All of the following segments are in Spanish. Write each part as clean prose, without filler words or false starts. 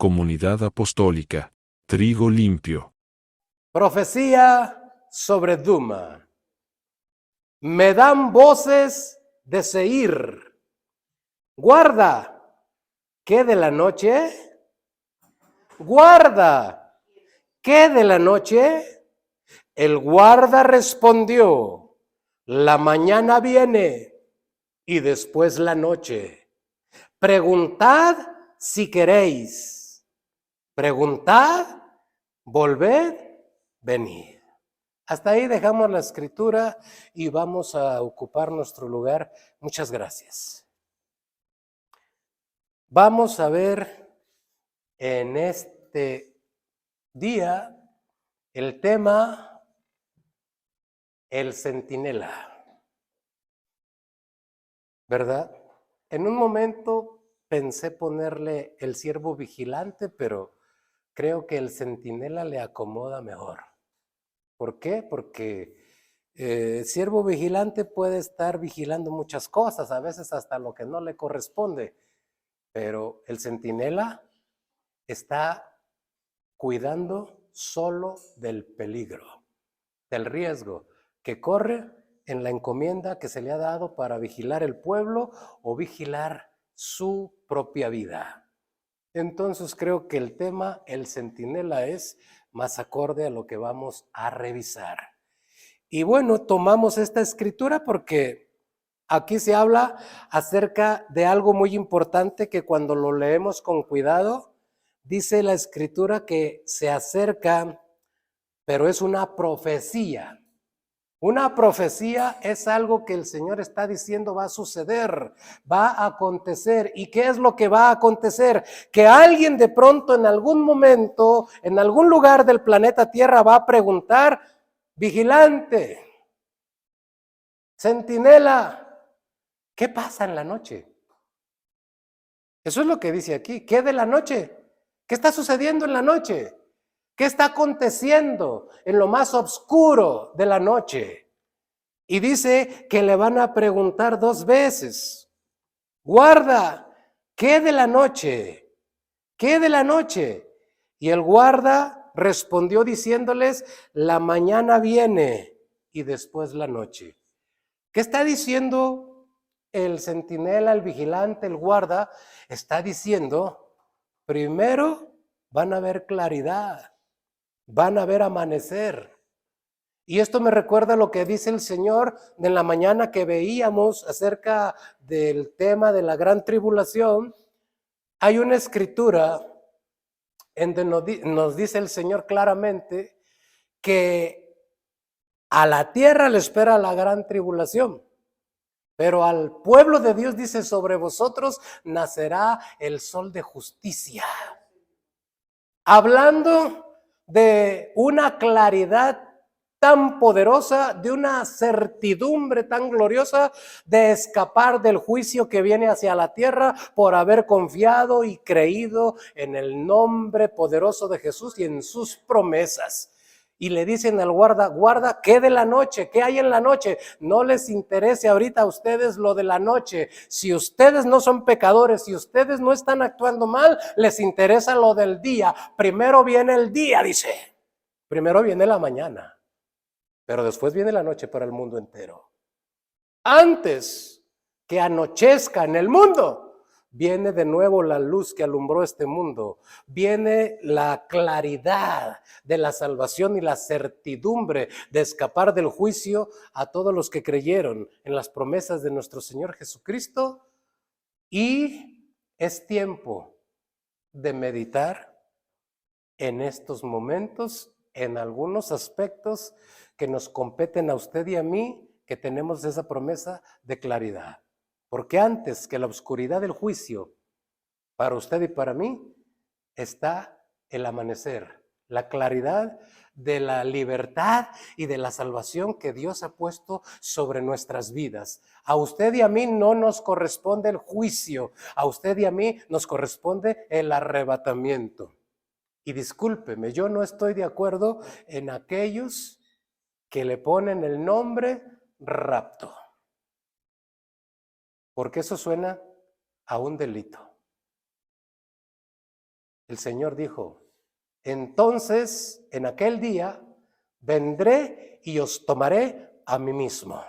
Comunidad Apostólica, Trigo Limpio. Profecía sobre Duma. Me dan voces de Seir. Guarda, ¿qué de la noche? Guarda, ¿qué de la noche? El guarda respondió, la mañana viene y después la noche. Preguntad si queréis. Preguntad, volved, venid. Hasta ahí dejamos la escritura y vamos a ocupar nuestro lugar. Muchas gracias. Vamos a ver en este día el tema, el centinela, ¿verdad? En un momento pensé ponerle el siervo vigilante, pero creo que el centinela le acomoda mejor. ¿Por qué? Porque siervo vigilante puede estar vigilando muchas cosas, a veces hasta lo que no le corresponde, pero el centinela está cuidando solo del peligro, del riesgo que corre en la encomienda que se le ha dado para vigilar el pueblo o vigilar su propia vida. Entonces creo que el tema, el centinela, es más acorde a lo que vamos a revisar. Y bueno, tomamos esta escritura porque aquí se habla acerca de algo muy importante que cuando lo leemos con cuidado, dice la escritura que se acerca, pero es una profecía. Una profecía es algo que el Señor está diciendo va a suceder, va a acontecer. ¿Y qué es lo que va a acontecer? Que alguien de pronto en algún momento, en algún lugar del planeta Tierra va a preguntar, vigilante, centinela, ¿qué pasa en la noche? Eso es lo que dice aquí. ¿Qué de la noche? ¿Qué está sucediendo en la noche? ¿Qué está aconteciendo en lo más oscuro de la noche? Y dice que le van a preguntar 2 veces. Guarda, ¿qué de la noche? ¿Qué de la noche? Y el guarda respondió diciéndoles, la mañana viene y después la noche. ¿Qué está diciendo el centinela, el vigilante, el guarda? Está diciendo, primero van a ver claridad, van a ver amanecer. Y esto me recuerda lo que dice el Señor en la mañana que veíamos acerca del tema de la gran tribulación. Hay una escritura en donde nos dice el Señor claramente que a la tierra le espera la gran tribulación, pero al pueblo de Dios dice, sobre vosotros nacerá el sol de justicia. Hablando de una claridad tan poderosa, de una certidumbre tan gloriosa de escapar del juicio que viene hacia la tierra por haber confiado y creído en el nombre poderoso de Jesús y en sus promesas. Y le dicen al guarda, guarda, ¿qué de la noche? ¿Qué hay en la noche? No les interese ahorita a ustedes lo de la noche. Si ustedes no son pecadores, si ustedes no están actuando mal, les interesa lo del día. Primero viene el día, dice. Primero viene la mañana, pero después viene la noche para el mundo entero. Antes que anochezca en el mundo, viene de nuevo la luz que alumbró este mundo. Viene la claridad de la salvación y la certidumbre de escapar del juicio a todos los que creyeron en las promesas de nuestro Señor Jesucristo. Y es tiempo de meditar en estos momentos, en algunos aspectos que nos competen a usted y a mí, que tenemos esa promesa de claridad. Porque antes que la oscuridad del juicio, para usted y para mí, está el amanecer, la claridad de la libertad y de la salvación que Dios ha puesto sobre nuestras vidas. A usted y a mí no nos corresponde el juicio, a usted y a mí nos corresponde el arrebatamiento. Y discúlpeme, yo no estoy de acuerdo en aquellos que le ponen el nombre rapto, porque eso suena a un delito. el Señor dijo, entonces en aquel día vendré y os tomaré a mí mismo.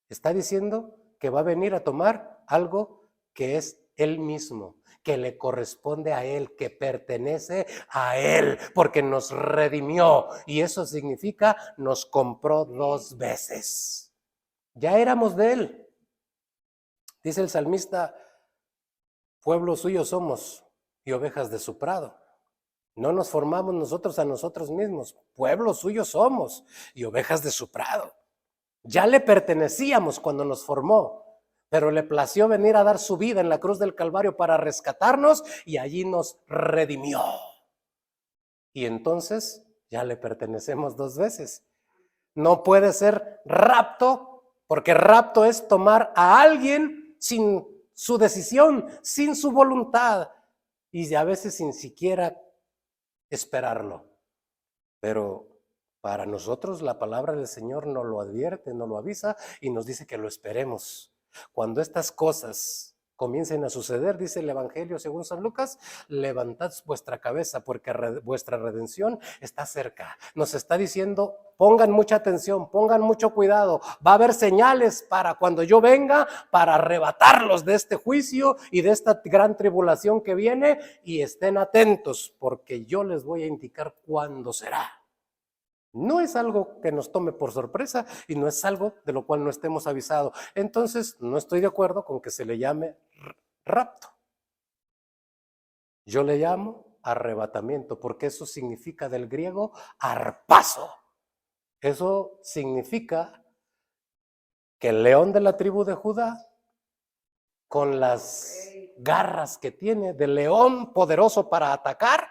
Está diciendo que va a venir a tomar algo que es Él mismo, que le corresponde a Él, que pertenece a Él, porque nos redimió. Y eso significa nos compró 2 veces. Ya éramos de Él. Dice el salmista, pueblo suyo somos y ovejas de su prado. No nos formamos nosotros a nosotros mismos, pueblo suyo somos y ovejas de su prado. Ya le pertenecíamos cuando nos formó, pero le plació venir a dar su vida en la cruz del Calvario para rescatarnos y allí nos redimió. Y entonces ya le pertenecemos 2 veces. No puede ser rapto, porque rapto es tomar a alguien sin su decisión, sin su voluntad y a veces sin siquiera esperarlo. Pero para nosotros la palabra del Señor nos lo advierte, nos lo avisa y nos dice que lo esperemos. Cuando estas cosas comiencen a suceder, dice el Evangelio según San Lucas, levantad vuestra cabeza porque vuestra redención está cerca. Nos está diciendo, pongan mucha atención, pongan mucho cuidado. Va a haber señales para cuando yo venga, para arrebatarlos de este juicio y de esta gran tribulación que viene, y estén atentos porque yo les voy a indicar cuándo será. No es algo que nos tome por sorpresa y no es algo de lo cual no estemos avisados. Entonces, no estoy de acuerdo con que se le llame rapto. Yo le llamo arrebatamiento, porque eso significa del griego arpazo. Eso significa que el león de la tribu de Judá, con las garras que tiene de león poderoso para atacar,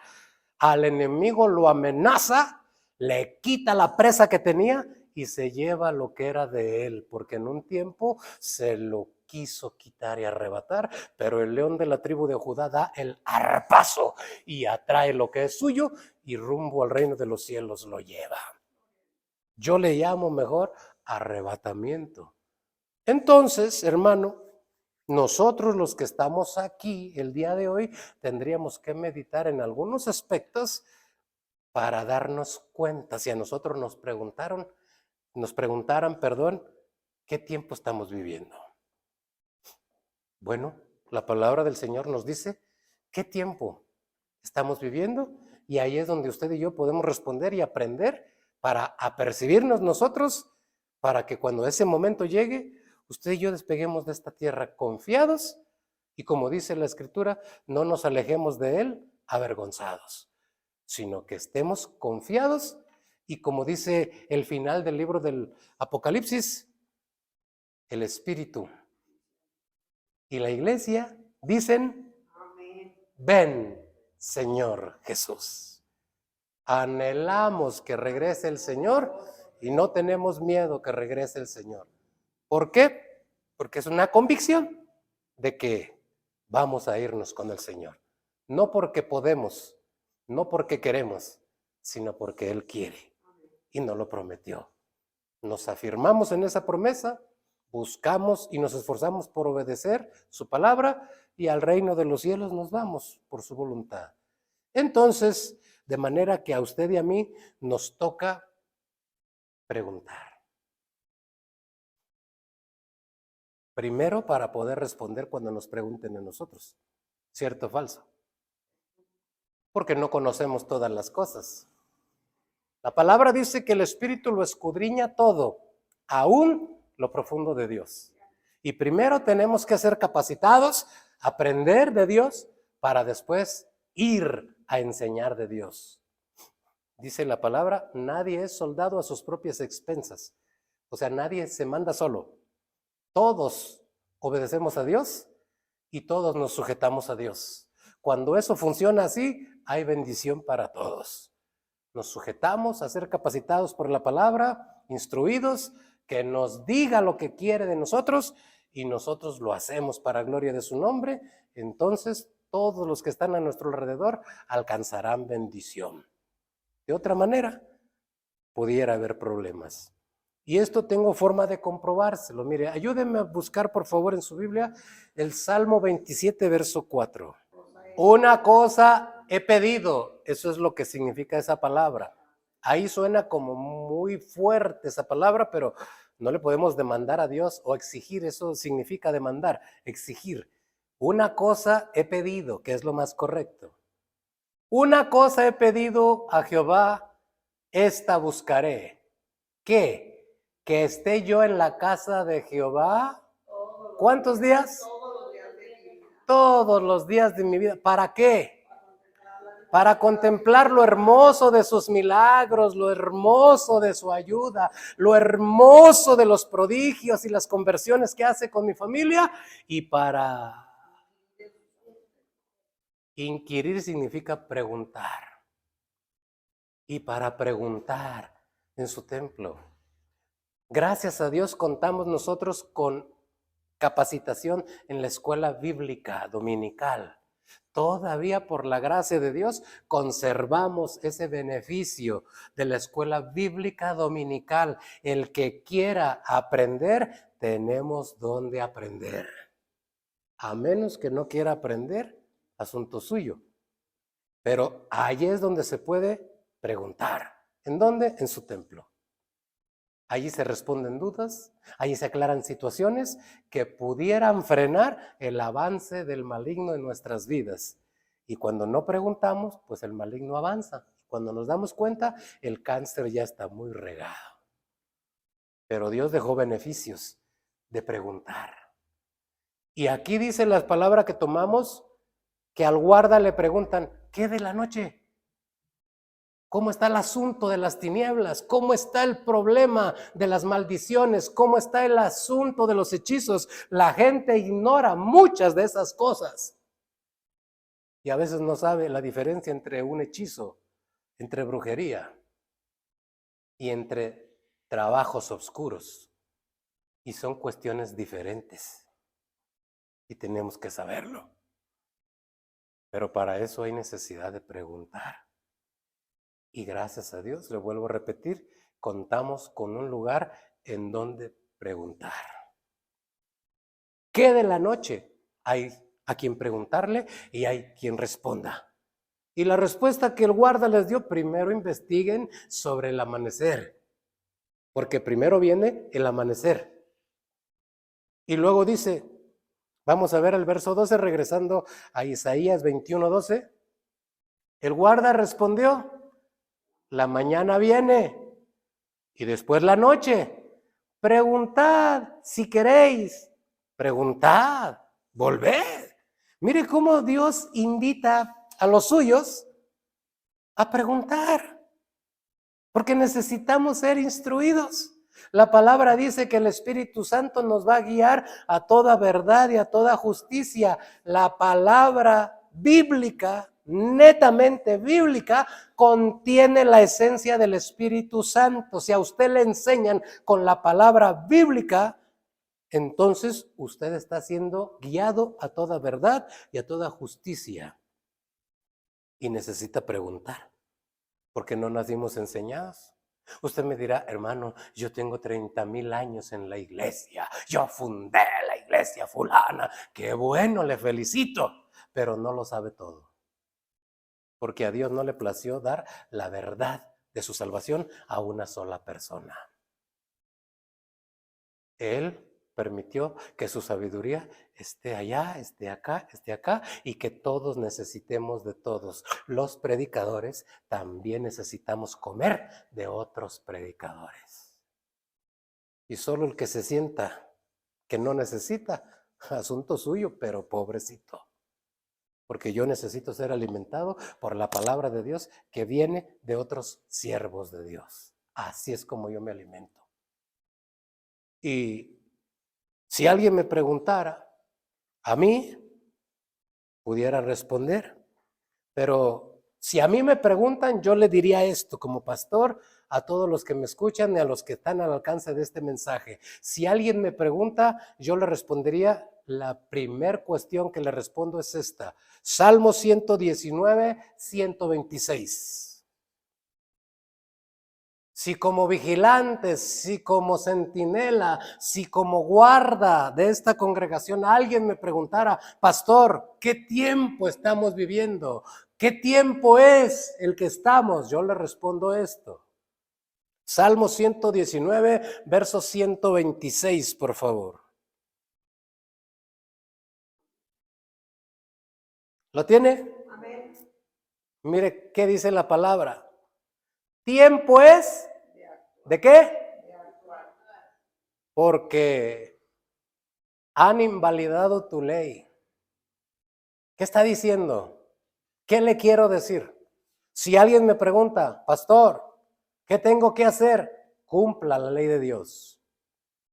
al enemigo lo amenaza, le quita la presa que tenía y se lleva lo que era de él, porque en un tiempo se lo quiso quitar y arrebatar, pero el león de la tribu de Judá da el arpazo y atrae lo que es suyo y rumbo al reino de los cielos lo lleva. Yo le llamo mejor arrebatamiento. Entonces, hermano, nosotros los que estamos aquí el día de hoy tendríamos que meditar en algunos aspectos para darnos cuenta. Si a nosotros nos preguntaran, ¿qué tiempo estamos viviendo? Bueno, la palabra del Señor nos dice qué tiempo estamos viviendo y ahí es donde usted y yo podemos responder y aprender para apercibirnos nosotros, para que cuando ese momento llegue, usted y yo despeguemos de esta tierra confiados y, como dice la Escritura, no nos alejemos de Él avergonzados, sino que estemos confiados y, como dice el final del libro del Apocalipsis, el Espíritu y la iglesia dicen, amén. Ven, Señor Jesús. Anhelamos que regrese el Señor y no tenemos miedo que regrese el Señor. ¿Por qué? Porque es una convicción de que vamos a irnos con el Señor. No porque podemos, no porque queremos, sino porque Él quiere y nos lo prometió. Nos afirmamos en esa promesa, buscamos y nos esforzamos por obedecer su palabra y al reino de los cielos nos vamos por su voluntad. Entonces, de manera que a usted y a mí nos toca preguntar. Primero, para poder responder cuando nos pregunten a nosotros, ¿cierto o falso? Porque no conocemos todas las cosas. La palabra dice que el Espíritu lo escudriña todo, aún lo profundo de Dios. Y primero tenemos que ser capacitados, aprender de Dios, para después ir a enseñar de Dios. Dice la palabra, nadie es soldado a sus propias expensas. O sea, nadie se manda solo. Todos obedecemos a Dios y todos nos sujetamos a Dios. Cuando eso funciona así, hay bendición para todos. Nos sujetamos a ser capacitados por la palabra, instruidos, que nos diga lo que quiere de nosotros y nosotros lo hacemos para gloria de su nombre. Entonces, todos los que están a nuestro alrededor alcanzarán bendición. De otra manera, pudiera haber problemas. Y esto tengo forma de comprobárselo. Mire, ayúdenme a buscar, por favor, en su Biblia el Salmo 27, verso 4. Una cosa he pedido, eso es lo que significa esa palabra. Ahí suena como muy fuerte esa palabra, pero no le podemos demandar a Dios o exigir, eso significa demandar, exigir. Una cosa he pedido, que es lo más correcto. Una cosa he pedido a Jehová, esta buscaré. ¿Qué? Que esté yo en la casa de Jehová. ¿Cuántos días? Todos los días de mi vida. ¿Para qué? Para contemplar lo hermoso de sus milagros, lo hermoso de su ayuda, lo hermoso de los prodigios y las conversiones que hace con mi familia, y para inquirir significa preguntar, y para preguntar en su templo. Gracias a Dios contamos nosotros con capacitación en la escuela bíblica dominical. Todavía por la gracia de Dios conservamos ese beneficio de la escuela bíblica dominical. El que quiera aprender, tenemos donde aprender. A menos que no quiera aprender, asunto suyo. Pero allí es donde se puede preguntar. ¿En dónde? En su templo. Allí se responden dudas, allí se aclaran situaciones que pudieran frenar el avance del maligno en nuestras vidas. Y cuando no preguntamos, pues el maligno avanza. Cuando nos damos cuenta, el cáncer ya está muy regado. Pero Dios dejó beneficios de preguntar. Y aquí dice la palabra que tomamos, que al guarda le preguntan, ¿qué de la noche? ¿Cómo está el asunto de las tinieblas? ¿Cómo está el problema de las maldiciones? ¿Cómo está el asunto de los hechizos? La gente ignora muchas de esas cosas. Y a veces no sabe la diferencia entre un hechizo, entre brujería y entre trabajos oscuros. Y son cuestiones diferentes. Y tenemos que saberlo. Pero para eso hay necesidad de preguntar. Y gracias a Dios, le vuelvo a repetir, contamos con un lugar en donde preguntar. ¿Qué de la noche? Hay a quien preguntarle y hay quien responda. Y la respuesta que el guarda les dio, primero investiguen sobre el amanecer, porque primero viene el amanecer. Y luego dice, vamos a ver el verso 12, regresando a Isaías 21:12. El guarda respondió, la mañana viene y después la noche. Preguntad si queréis. Preguntad, volved. Mire cómo Dios invita a los suyos a preguntar, porque necesitamos ser instruidos. La palabra dice que el Espíritu Santo nos va a guiar a toda verdad y a toda justicia. La palabra bíblica, netamente bíblica, contiene la esencia del Espíritu Santo. Si a usted le enseñan con la palabra bíblica, entonces usted está siendo guiado a toda verdad y a toda justicia. Y necesita preguntar, porque no nacimos enseñados. Usted me dirá, hermano, yo tengo 30,000 años en la iglesia, yo fundé la iglesia fulana, qué bueno, le felicito, pero no lo sabe todo. Porque a Dios no le plació dar la verdad de su salvación a una sola persona. Él permitió que su sabiduría esté allá, esté acá, y que todos necesitemos de todos. Los predicadores también necesitamos comer de otros predicadores. Y solo el que se sienta que no necesita, asunto suyo, pero pobrecito. Porque yo necesito ser alimentado por la palabra de Dios que viene de otros siervos de Dios. Así es como yo me alimento. Y si alguien me preguntara, a mí pudiera responder, pero si a mí me preguntan, yo le diría esto como pastor a todos los que me escuchan y a los que están al alcance de este mensaje. Si alguien me pregunta, yo le respondería, la primer cuestión que le respondo es esta, Salmo 119, 126. Si como vigilante, si como centinela, si como guarda de esta congregación alguien me preguntara, pastor, ¿qué tiempo estamos viviendo? ¿Qué tiempo es el que estamos? Yo le respondo esto. Salmo 119, verso 126, por favor. ¿Lo tiene? Amén. Mire qué dice la palabra. Tiempo es, ¿de qué? Porque han invalidado tu ley. ¿Qué está diciendo? ¿Qué le quiero decir? Si alguien me pregunta, pastor, ¿qué tengo que hacer? Cumpla la ley de Dios.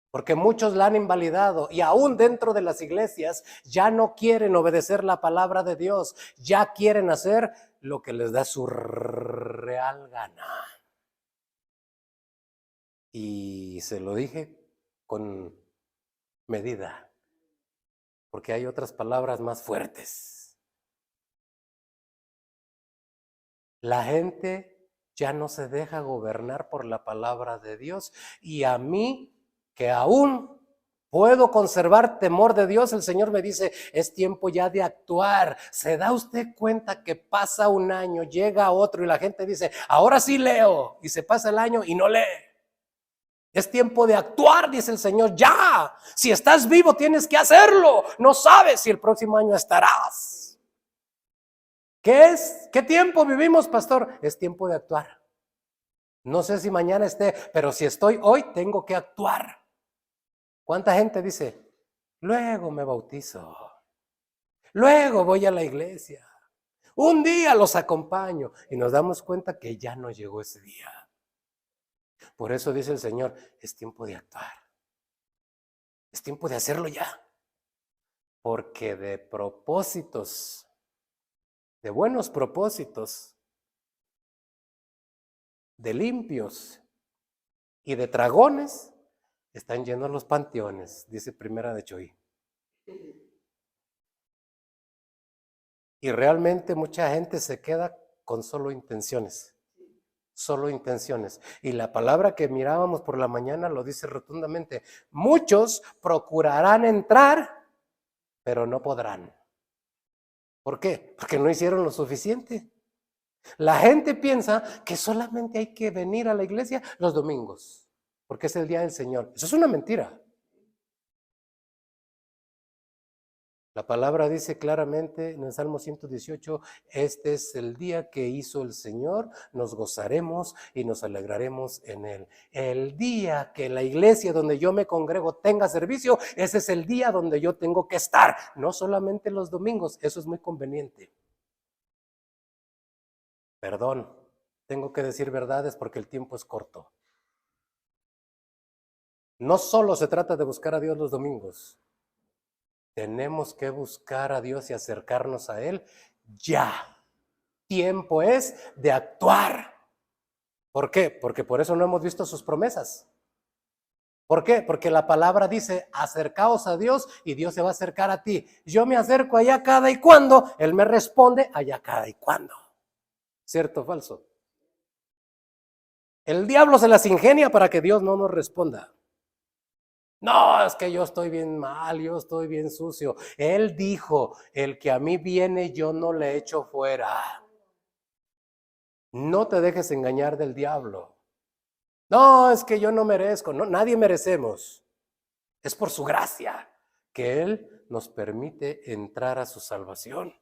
Porque muchos la han invalidado y aún dentro de las iglesias ya no quieren obedecer la palabra de Dios, ya quieren hacer lo que les da su real gana. Y se lo dije con medida, porque hay otras palabras más fuertes. La gente ya no se deja gobernar por la palabra de Dios, y a mí, que aún puedo conservar temor de Dios, el Señor me dice, es tiempo ya de actuar. ¿Se da usted cuenta que pasa un año, llega otro y la gente dice, ahora sí leo, y se pasa el año y no lee? Es tiempo de actuar, dice el Señor, ya. Si estás vivo tienes que hacerlo. No sabes si el próximo año estarás. ¿Qué es? ¿Qué tiempo vivimos, pastor? Es tiempo de actuar. No sé si mañana esté, pero si estoy hoy, tengo que actuar. ¿Cuánta gente dice, luego me bautizo, luego voy a la iglesia, un día los acompaño? Y nos damos cuenta que ya no llegó ese día. Por eso dice el Señor, es tiempo de actuar. Es tiempo de hacerlo ya. Porque de propósitos, de buenos propósitos, de limpios y de dragones, están llenos los panteones, dice Primera de Choy. Y realmente mucha gente se queda con solo intenciones. Solo intenciones. Y la palabra que mirábamos por la mañana lo dice rotundamente. Muchos procurarán entrar, pero no podrán. ¿Por qué? Porque no hicieron lo suficiente. La gente piensa que solamente hay que venir a la iglesia los domingos, porque es el día del Señor. Eso es una mentira. La palabra dice claramente en el Salmo 118, este es el día que hizo el Señor, nos gozaremos y nos alegraremos en él. El día que la iglesia donde yo me congrego tenga servicio, ese es el día donde yo tengo que estar, no solamente los domingos, eso es muy conveniente. Perdón, tengo que decir verdades porque el tiempo es corto. No solo se trata de buscar a Dios los domingos. Tenemos que buscar a Dios y acercarnos a Él ya. Tiempo es de actuar. ¿Por qué? Porque por eso no hemos visto sus promesas. ¿Por qué? Porque la palabra dice, acercaos a Dios y Dios se va a acercar a ti. Yo me acerco allá cada y cuando, Él me responde allá cada y cuando. ¿Cierto o falso? El diablo se las ingenia para que Dios no nos responda. No, es que yo estoy bien mal, yo estoy bien sucio. Él dijo, el que a mí viene yo no le echo fuera. No te dejes engañar del diablo. No, es que yo no merezco. No, nadie merecemos. Es por su gracia que Él nos permite entrar a su salvación.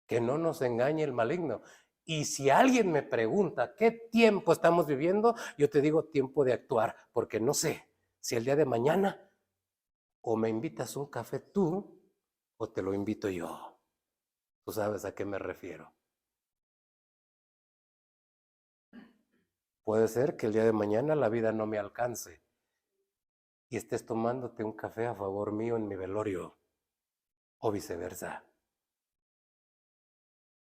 Que no nos engañe el maligno. Y si alguien me pregunta qué tiempo estamos viviendo, yo te digo tiempo de actuar, porque no sé si el día de mañana o me invitas un café tú o te lo invito yo. Tú sabes a qué me refiero. Puede ser que el día de mañana la vida no me alcance y estés tomándote un café a favor mío en mi velorio o viceversa.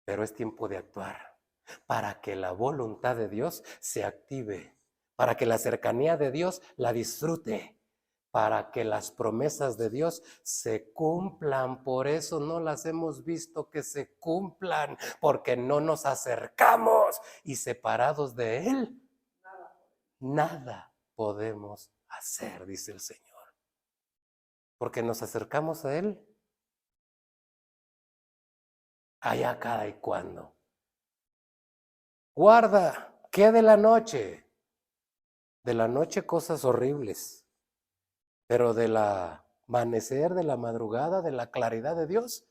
Pero es tiempo de actuar para que la voluntad de Dios se active, para que la cercanía de Dios la disfrute, para que las promesas de Dios se cumplan. Por eso no las hemos visto que se cumplan, porque no nos acercamos y separados de Él, nada podemos hacer, dice el Señor. Porque nos acercamos a Él allá cada y cuando. Guarda, ¿qué de la noche? De la noche cosas horribles, pero del amanecer, de la madrugada, de la claridad de Dios,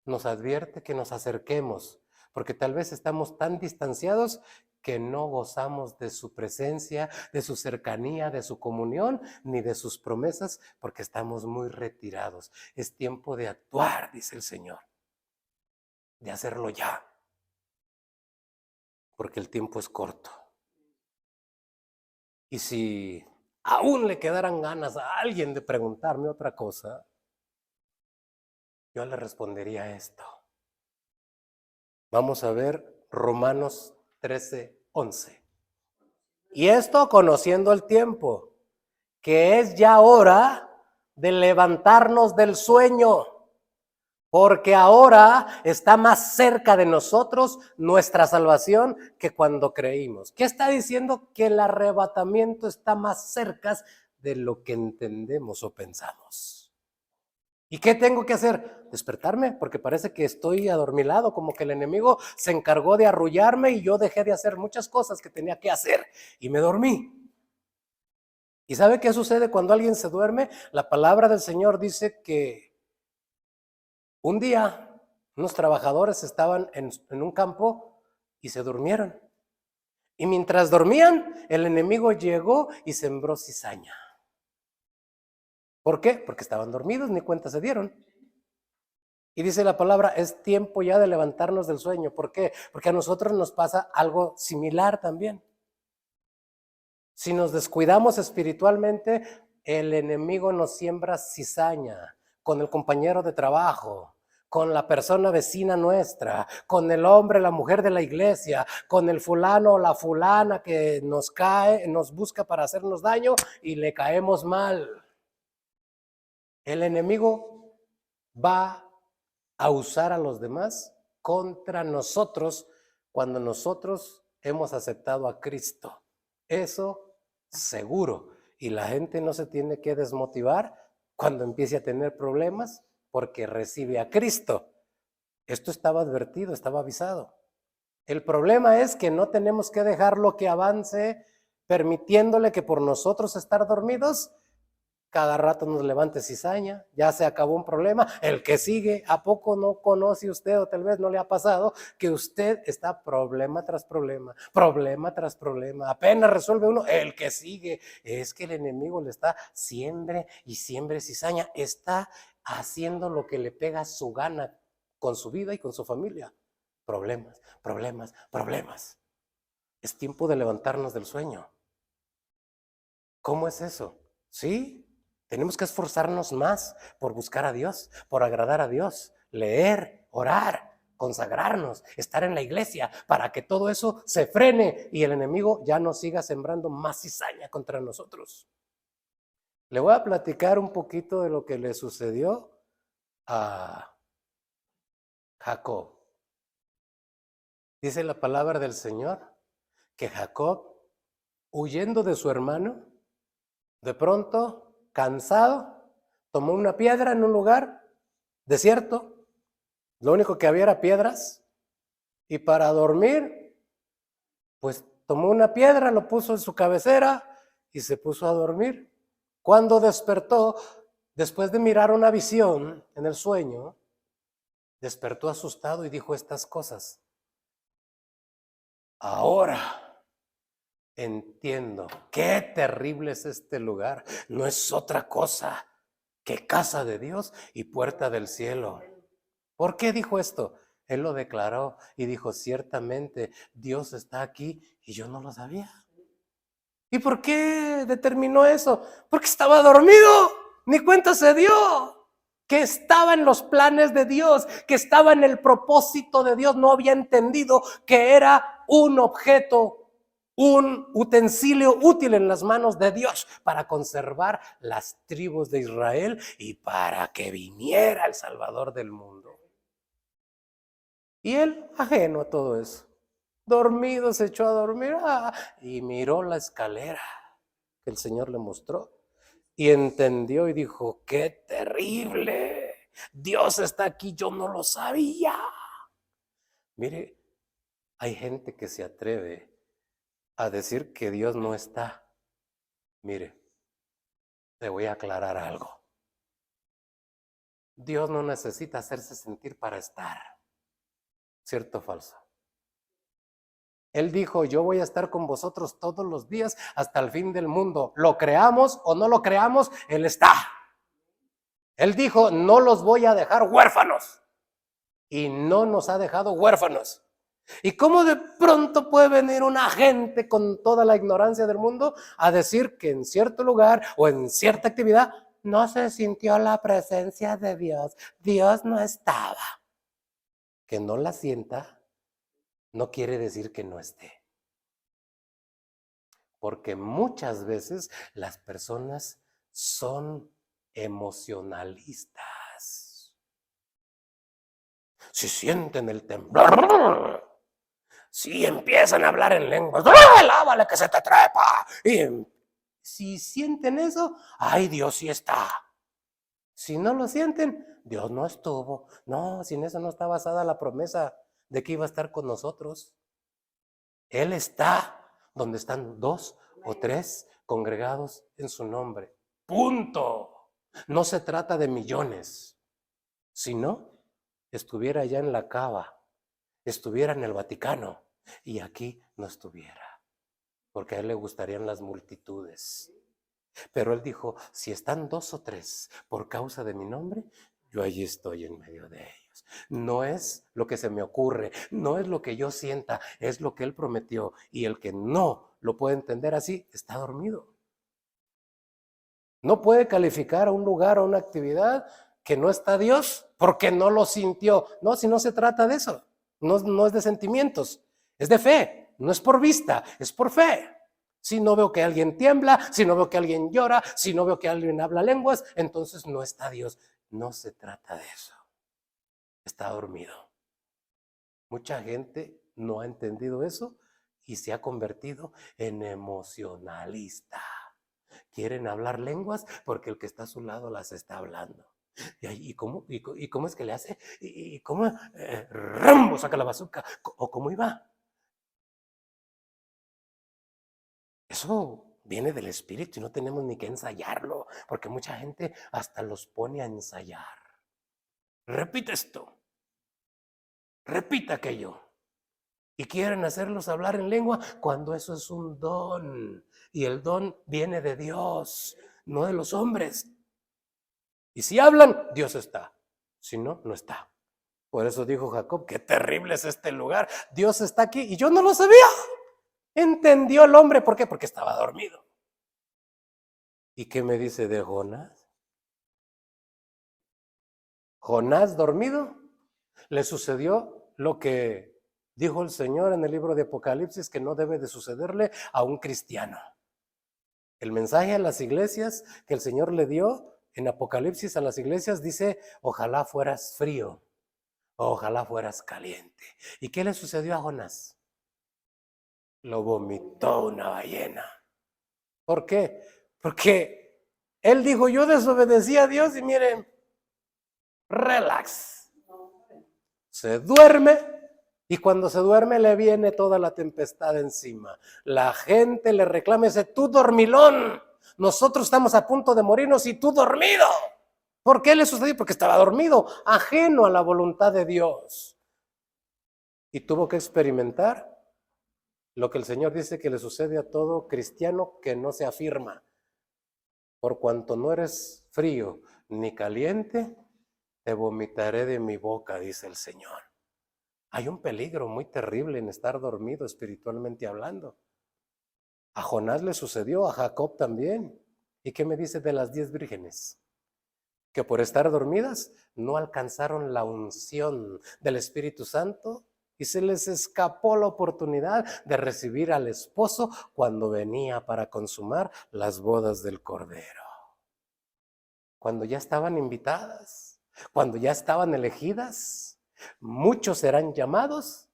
nos advierte que nos acerquemos, porque tal vez estamos tan distanciados que no gozamos de su presencia, de su cercanía, de su comunión, ni de sus promesas, porque estamos muy retirados. Es tiempo de actuar, dice el Señor, de hacerlo ya, porque el tiempo es corto. Y si aún le quedaran ganas a alguien de preguntarme otra cosa, yo le respondería esto. Vamos a ver Romanos 13:11. Y esto conociendo el tiempo, que es ya hora de levantarnos del sueño, porque ahora está más cerca de nosotros nuestra salvación que cuando creímos. ¿Qué está diciendo? Que el arrebatamiento está más cerca de lo que entendemos o pensamos. ¿Y qué tengo que hacer? Despertarme, porque parece que estoy adormilado, como que el enemigo se encargó de arrullarme y yo dejé de hacer muchas cosas que tenía que hacer y me dormí. ¿Y sabe qué sucede cuando alguien se duerme? La palabra del Señor dice que un día unos trabajadores estaban en un campo y se durmieron. Y mientras dormían, el enemigo llegó y sembró cizaña. ¿Por qué? Porque estaban dormidos, ni cuenta se dieron. Y dice la palabra, es tiempo ya de levantarnos del sueño. ¿Por qué? Porque a nosotros nos pasa algo similar también. Si nos descuidamos espiritualmente, el enemigo nos siembra cizaña con el compañero de trabajo, con la persona vecina nuestra, con el hombre, la mujer de la iglesia, con el fulano o la fulana que nos cae, nos busca para hacernos daño y le caemos mal. El enemigo va a usar a los demás contra nosotros cuando nosotros hemos aceptado a Cristo. Eso seguro. Y la gente no se tiene que desmotivar cuando empiece a tener problemas porque recibe a Cristo. Esto estaba advertido, estaba avisado. El problema es que no tenemos que dejarlo que avance permitiéndole que por nosotros estar dormidos cada rato nos levante cizaña, ya se acabó un problema, el que sigue, ¿a poco no conoce usted o tal vez no le ha pasado que usted está problema tras problema, problema tras problema, apenas resuelve uno, el que sigue? Es que el enemigo le está siembre y siembre cizaña, está haciendo lo que le pega su gana con su vida y con su familia. Problemas, problemas, problemas. Es tiempo de levantarnos del sueño. ¿Cómo es eso? ¿Sí? Tenemos que esforzarnos más por buscar a Dios, por agradar a Dios, leer, orar, consagrarnos, estar en la iglesia, para que todo eso se frene y el enemigo ya no siga sembrando más cizaña contra nosotros. Le voy a platicar un poquito de lo que le sucedió a Jacob. Dice la palabra del Señor que Jacob, huyendo de su hermano, de pronto, cansado, tomó una piedra en un lugar desierto, lo único que había era piedras, y para dormir, pues tomó una piedra, lo puso en su cabecera y se puso a dormir. Cuando despertó, después de mirar una visión en el sueño, despertó asustado y dijo estas cosas: ahora entiendo qué terrible es este lugar. No es otra cosa que casa de Dios y puerta del cielo. ¿Por qué dijo esto? Él lo declaró y dijo, ciertamente Dios está aquí y yo no lo sabía. ¿Y por qué determinó eso? Porque estaba dormido, ni cuenta se dio. Que estaba en los planes de Dios, que estaba en el propósito de Dios. No había entendido que era un objeto, un utensilio útil en las manos de Dios para conservar las tribus de Israel y para que viniera el Salvador del mundo. Y él, ajeno a todo eso, dormido, se echó a dormir y miró la escalera que el Señor le mostró y entendió y dijo, ¡qué terrible! Dios está aquí, yo no lo sabía. Mire, hay gente que se atreve a decir que Dios no está. Mire, le voy a aclarar algo. Dios no necesita hacerse sentir para estar. ¿Cierto o falso? Él dijo, yo voy a estar con vosotros todos los días hasta el fin del mundo. Lo creamos o no lo creamos, Él está. Él dijo, no los voy a dejar huérfanos. Y no nos ha dejado huérfanos. ¿Y cómo de pronto puede venir una gente con toda la ignorancia del mundo a decir que en cierto lugar o en cierta actividad no se sintió la presencia de Dios? Dios no estaba. Que no la sienta no quiere decir que no esté. Porque muchas veces las personas son emocionalistas. Si sienten el temblor, si empiezan a hablar en lenguas, ¡lábale que se te trepa! Y si sienten eso, ¡ay, Dios sí está! Si no lo sienten, Dios no estuvo. No, sin eso no está basada la promesa de que iba a estar con nosotros. Él está donde están 2 o 3 congregados en su nombre. Punto. No se trata de millones. Si no, estuviera allá en la Cava, estuviera en el Vaticano y aquí no estuviera, porque a él le gustarían las multitudes. Pero él dijo, si están 2 o 3 por causa de mi nombre, yo allí estoy en medio de ellos. No es lo que se me ocurre, no es lo que yo sienta, es lo que él prometió. Y el que no lo puede entender así, está dormido. No puede calificar a un lugar o una actividad que no está Dios porque no lo sintió. No, si no se trata de eso, no es de sentimientos, es de fe, no es por vista, es por fe. Si no veo que alguien tiembla, si no veo que alguien llora, si no veo que alguien habla lenguas, entonces no está Dios. No se trata de eso. Está dormido. Mucha gente no ha entendido eso y se ha convertido en emocionalista. Quieren hablar lenguas porque el que está a su lado las está hablando. ¿Y cómo es que le hace? ¿Y cómo? Rambo saca la bazuca. ¿O cómo iba? Eso viene del espíritu y no tenemos ni que ensayarlo, porque mucha gente hasta los pone a ensayar. Repite esto, repita aquello. Y quieren hacerlos hablar en lengua cuando eso es un don. Y el don viene de Dios, no de los hombres. Y si hablan, Dios está. Si no, no está. Por eso dijo Jacob, qué terrible es este lugar. Dios está aquí y yo no lo sabía. Entendió el hombre, ¿por qué? Porque estaba dormido. ¿Y qué me dice de Jonás? Jonás dormido, le sucedió lo que dijo el Señor en el libro de Apocalipsis que no debe de sucederle a un cristiano. El mensaje a las iglesias que el Señor le dio en Apocalipsis a las iglesias dice, ojalá fueras frío, ojalá fueras caliente. ¿Y qué le sucedió a Jonás? Lo vomitó una ballena. ¿Por qué? Porque él dijo, yo desobedecí a Dios y miren, relax. Se duerme y cuando se duerme le viene toda la tempestad encima. La gente le reclama, dice, tú dormilón, nosotros estamos a punto de morirnos y tú dormido. ¿Por qué le sucedió? Porque estaba dormido, ajeno a la voluntad de Dios. Y tuvo que experimentar lo que el Señor dice que le sucede a todo cristiano que no se afirma. Por cuanto no eres frío ni caliente, te vomitaré de mi boca, dice el Señor. Hay un peligro muy terrible en estar dormido espiritualmente hablando. A Jonás le sucedió, a Jacob también. ¿Y qué me dice de las 10 vírgenes? Que por estar dormidas no alcanzaron la unción del Espíritu Santo y se les escapó la oportunidad de recibir al esposo cuando venía para consumar las bodas del Cordero. Cuando ya estaban invitadas, cuando ya estaban elegidas, muchos serán llamados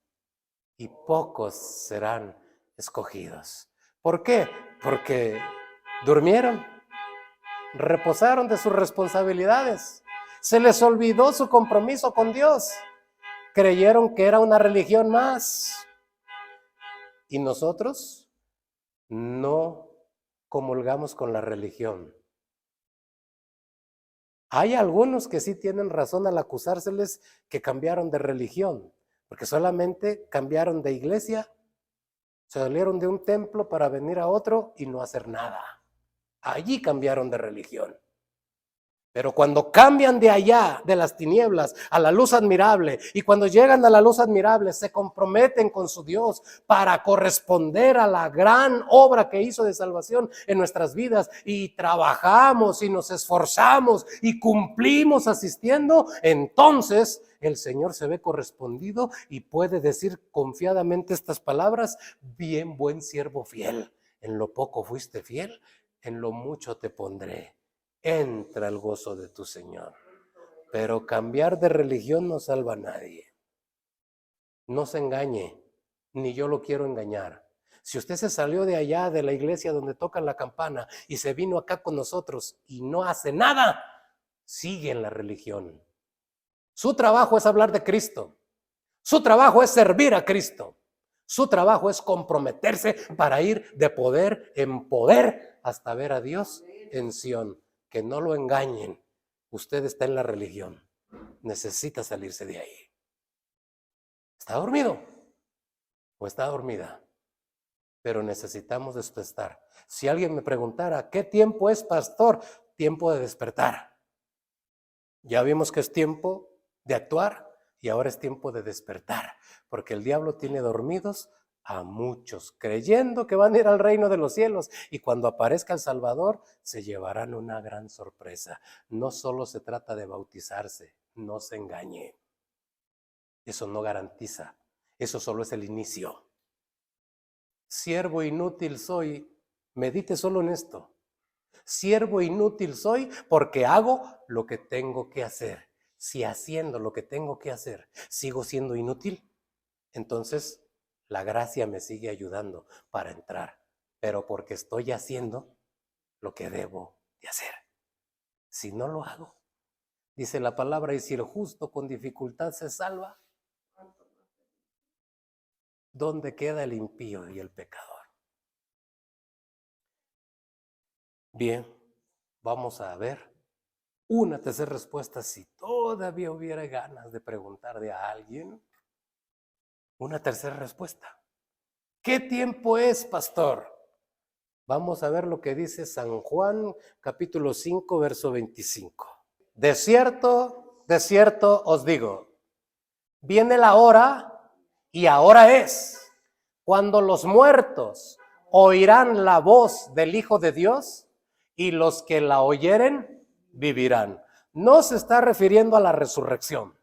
y pocos serán escogidos. ¿Por qué? Porque durmieron, reposaron de sus responsabilidades, se les olvidó su compromiso con Dios creyeron que era una religión más. Y nosotros no comulgamos con la religión. Hay algunos que sí tienen razón al acusárseles que cambiaron de religión, porque solamente cambiaron de iglesia, salieron de un templo para venir a otro y no hacer nada. Allí cambiaron de religión. Pero cuando cambian de allá, de las tinieblas, a la luz admirable, y cuando llegan a la luz admirable, se comprometen con su Dios para corresponder a la gran obra que hizo de salvación en nuestras vidas, y trabajamos y nos esforzamos y cumplimos asistiendo, entonces el Señor se ve correspondido y puede decir confiadamente estas palabras: bien, buen siervo fiel, en lo poco fuiste fiel, en lo mucho te pondré. Entra al gozo de tu Señor. Pero cambiar de religión no salva a nadie. No se engañe, ni yo lo quiero engañar. Si usted se salió de allá, de la iglesia donde tocan la campana, y se vino acá con nosotros y no hace nada, sigue en la religión. Su trabajo es hablar de Cristo. Su trabajo es servir a Cristo. Su trabajo es comprometerse para ir de poder en poder hasta ver a Dios en Sión. Que no lo engañen. Usted está en la religión. Necesita salirse de ahí. ¿Está dormido? ¿O está dormida? Pero necesitamos despertar. Si alguien me preguntara, ¿qué tiempo es, pastor? Tiempo de despertar. Ya vimos que es tiempo de actuar y ahora es tiempo de despertar. Porque el diablo tiene dormidos a muchos, creyendo que van a ir al reino de los cielos, y cuando aparezca el Salvador se llevarán una gran sorpresa. No solo se trata de bautizarse, no se engañe. Eso no garantiza, eso solo es el inicio. Siervo inútil soy, medite solo en esto. Siervo inútil soy porque hago lo que tengo que hacer. Si haciendo lo que tengo que hacer sigo siendo inútil, entonces la gracia me sigue ayudando para entrar, pero porque estoy haciendo lo que debo de hacer. Si no lo hago, dice la palabra, y si el justo con dificultad se salva, ¿dónde queda el impío y el pecador? Bien, vamos a ver una tercera respuesta si todavía hubiera ganas de preguntarle a alguien. Una tercera respuesta. ¿Qué tiempo es, pastor? Vamos a ver lo que dice San Juan, capítulo 5, verso 25. De cierto os digo, viene la hora, y ahora es, cuando los muertos oirán la voz del Hijo de Dios, y los que la oyeren vivirán. No se está refiriendo a la resurrección.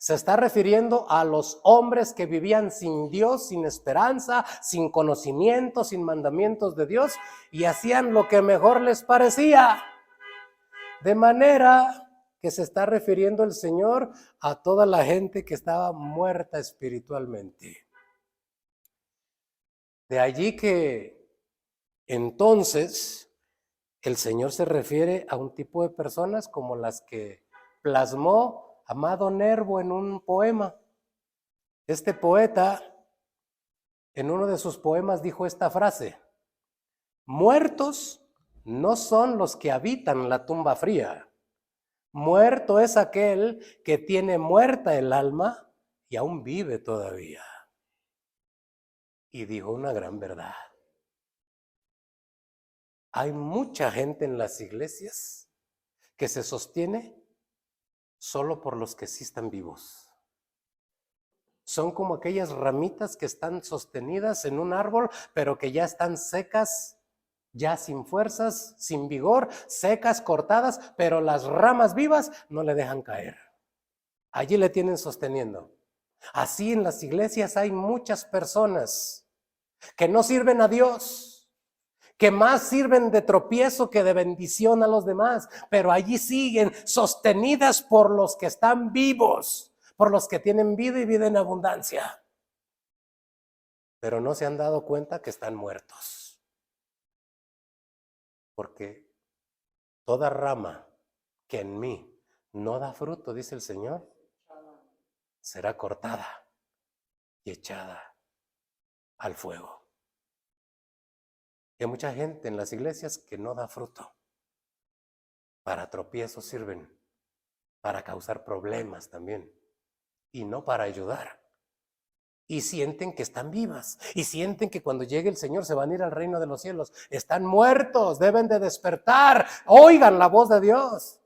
Se está refiriendo a los hombres que vivían sin Dios, sin esperanza, sin conocimiento, sin mandamientos de Dios, y hacían lo que mejor les parecía. De manera que se está refiriendo el Señor a toda la gente que estaba muerta espiritualmente. De allí que entonces el Señor se refiere a un tipo de personas como las que plasmó Amado Nervo en un poema. Este poeta, en uno de sus poemas, dijo esta frase: muertos no son los que habitan la tumba fría. Muerto es aquel que tiene muerta el alma y aún vive todavía. Y dijo una gran verdad. Hay mucha gente en las iglesias que se sostiene solo por los que sí están vivos. Son como aquellas ramitas que están sostenidas en un árbol, pero que ya están secas, ya sin fuerzas, sin vigor, secas, cortadas, pero las ramas vivas no le dejan caer. Allí le tienen sosteniendo. Así en las iglesias hay muchas personas que no sirven a Dios, que más sirven de tropiezo que de bendición a los demás, pero allí siguen sostenidas por los que están vivos, por los que tienen vida y vida en abundancia. Pero no se han dado cuenta que están muertos. Porque toda rama que en mí no da fruto, dice el Señor, será cortada y echada al fuego. Hay mucha gente en las iglesias que no da fruto. Para tropiezos sirven, para causar problemas también, y no para ayudar. Y sienten que están vivas, y sienten que cuando llegue el Señor se van a ir al reino de los cielos. Están muertos, deben de despertar, oigan la voz de Dios.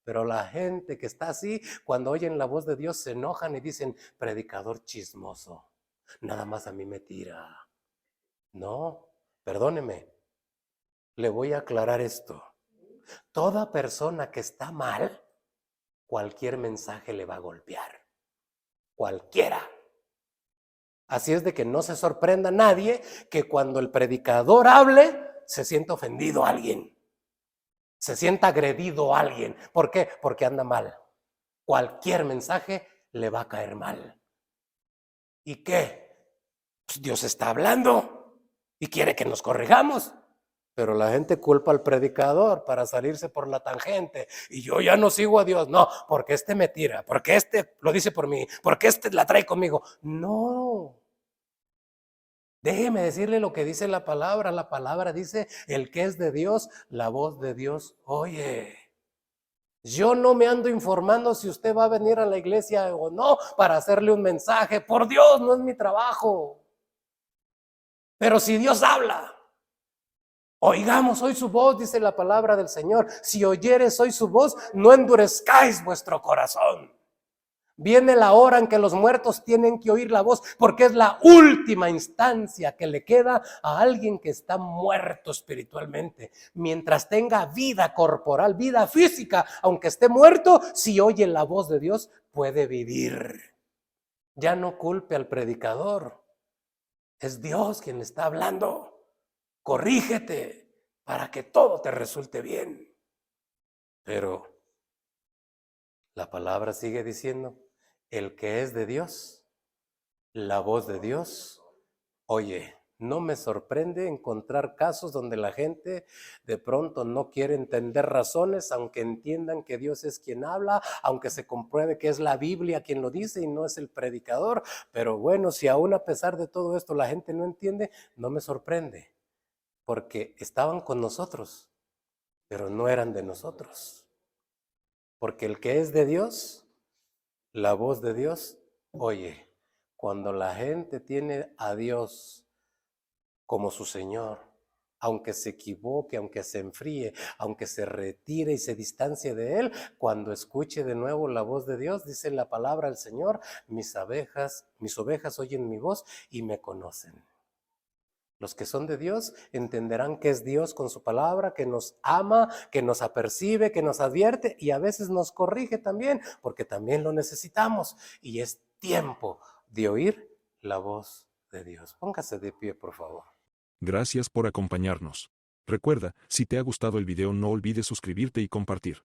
Pero la gente que está así, cuando oyen la voz de Dios se enojan y dicen, predicador chismoso, nada más a mí me tira. No, perdóneme, le voy a aclarar esto. Toda persona que está mal, cualquier mensaje le va a golpear. Cualquiera. Así es de que no se sorprenda nadie que cuando el predicador hable, se sienta ofendido a alguien. Se sienta agredido a alguien. ¿Por qué? Porque anda mal. Cualquier mensaje le va a caer mal. ¿Y qué? Pues Dios está hablando y quiere que nos corrijamos. Pero la gente culpa al predicador para salirse por la tangente. Y yo ya no sigo a Dios. No, porque este me tira, porque este lo dice por mí, porque este la trae conmigo. No. Déjeme decirle lo que dice la palabra. La palabra dice, el que es de Dios, la voz de Dios oye. Yo no me ando informando si usted va a venir a la iglesia o no para hacerle un mensaje. Por Dios, no es mi trabajo. Pero si Dios habla, oigamos hoy su voz, dice la palabra del Señor. Si oyeres hoy su voz, no endurezcáis vuestro corazón. Viene la hora en que los muertos tienen que oír la voz, porque es la última instancia que le queda a alguien que está muerto espiritualmente. Mientras tenga vida corporal, vida física, aunque esté muerto, si oye la voz de Dios, puede vivir. Ya no culpe al predicador. Es Dios quien le está hablando. Corrígete para que todo te resulte bien. Pero la palabra sigue diciendo, el que es de Dios, la voz de Dios, oye, no me sorprende encontrar casos donde la gente de pronto no quiere entender razones, aunque entiendan que Dios es quien habla, aunque se compruebe que es la Biblia quien lo dice y no es el predicador. Pero bueno, si aún a pesar de todo esto la gente no entiende, no me sorprende. Porque estaban con nosotros, pero no eran de nosotros. Porque el que es de Dios, la voz de Dios, oye, cuando la gente tiene a Dios como su Señor, aunque se equivoque, aunque se enfríe, aunque se retire y se distancie de Él, cuando escuche de nuevo la voz de Dios, dice la palabra del Señor, mis ovejas oyen mi voz y me conocen. Los que son de Dios entenderán que es Dios con su palabra, que nos ama, que nos apercibe, que nos advierte y a veces nos corrige también, porque también lo necesitamos. Y es tiempo de oír la voz de Dios. Póngase de pie, por favor. Gracias por acompañarnos. Recuerda, si te ha gustado el video no olvides suscribirte y compartir.